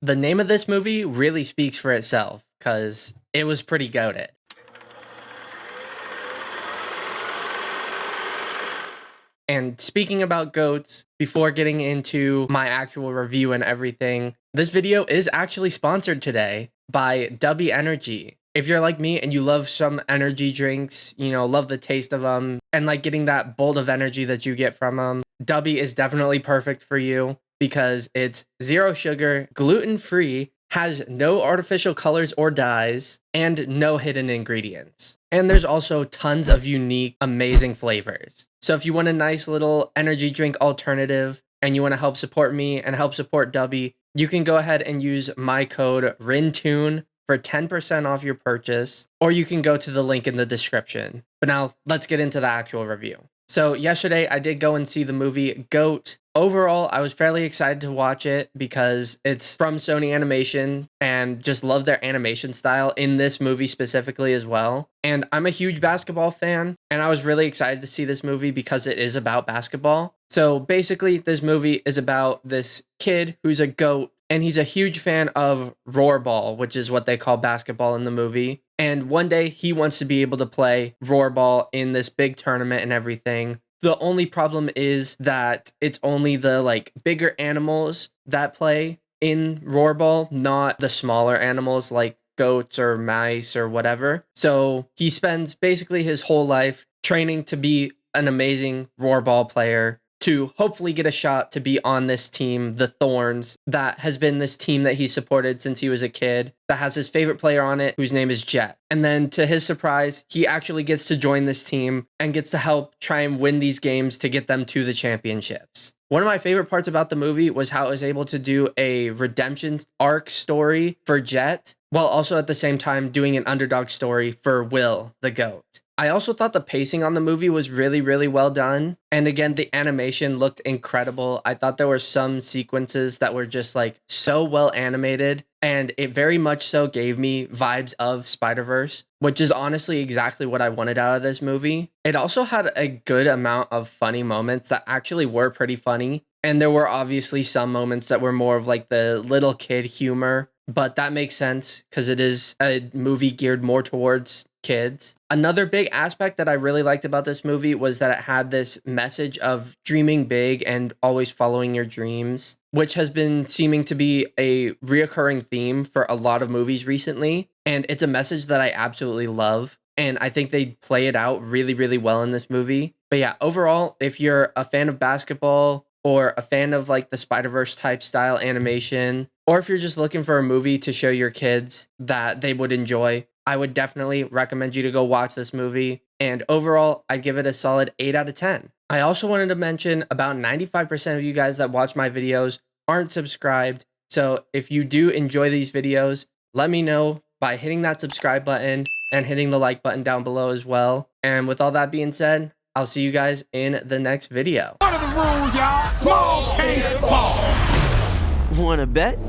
The name of this movie really speaks for itself because it was pretty goated. And speaking about goats, before getting into my actual review and everything, this video is actually sponsored today by Dubby Energy. If you're like me and you love some energy drinks, love the taste of them, and like getting that bolt of energy that you get from them, Dubby is definitely perfect for you because it's 0 sugar, gluten-free, has no artificial colors or dyes, and no hidden ingredients. And there's also tons of unique, amazing flavors. So if you want a nice little energy drink alternative and you want to help support me and help support Dubby, you can go ahead and use my code RINTUNE for 10% off your purchase, or you can go to the link in the description. But now let's get into the actual review. So yesterday I did go and see the movie GOAT. Overall, I was fairly excited to watch it because it's from Sony Animation and just love their animation style in this movie specifically as well. And I'm a huge basketball fan, and I was really excited to see this movie because it is about basketball. So basically, this movie is about this kid who's a GOAT, and he's a huge fan of Rollerball, which is what they call basketball in the movie. And one day he wants to be able to play Rollerball in this big tournament and everything. The only problem is that it's only the bigger animals that play in Rollerball, not the smaller animals like goats or mice or whatever. So he spends basically his whole life training to be an amazing Rollerball player, to hopefully get a shot to be on this team, the Thorns, that has been this team that he supported since he was a kid, that has his favorite player on it, whose name is Jet. And then to his surprise, he actually gets to join this team and gets to help try and win these games to get them to the championships. One of my favorite parts about the movie was how it was able to do a redemption arc story for Jet, while also at the same time doing an underdog story for Will, the GOAT. I also thought the pacing on the movie was really, really well done. And again, the animation looked incredible. I thought there were some sequences that were just so well animated. And it very much so gave me vibes of Spider-Verse, which is honestly exactly what I wanted out of this movie. It also had a good amount of funny moments that actually were pretty funny. And there were obviously some moments that were more of the little kid humor. But that makes sense because it is a movie geared more towards kids. Another big aspect that I really liked about this movie was that it had this message of dreaming big and always following your dreams, which has been seeming to be a reoccurring theme for a lot of movies recently. And it's a message that I absolutely love. And I think they play it out really, really well in this movie. But yeah, overall, if you're a fan of basketball or a fan of the Spider-Verse type style animation, or if you're just looking for a movie to show your kids that they would enjoy, I would definitely recommend you to go watch this movie. And overall, I'd give it a solid 8 out of 10. I also wanted to mention about 95% of you guys that watch my videos aren't subscribed. So if you do enjoy these videos, let me know by hitting that subscribe button and hitting the like button down below as well. And with all that being said, I'll see you guys in the next video. What are the rules, y'all? Small can't fall. Wanna bet?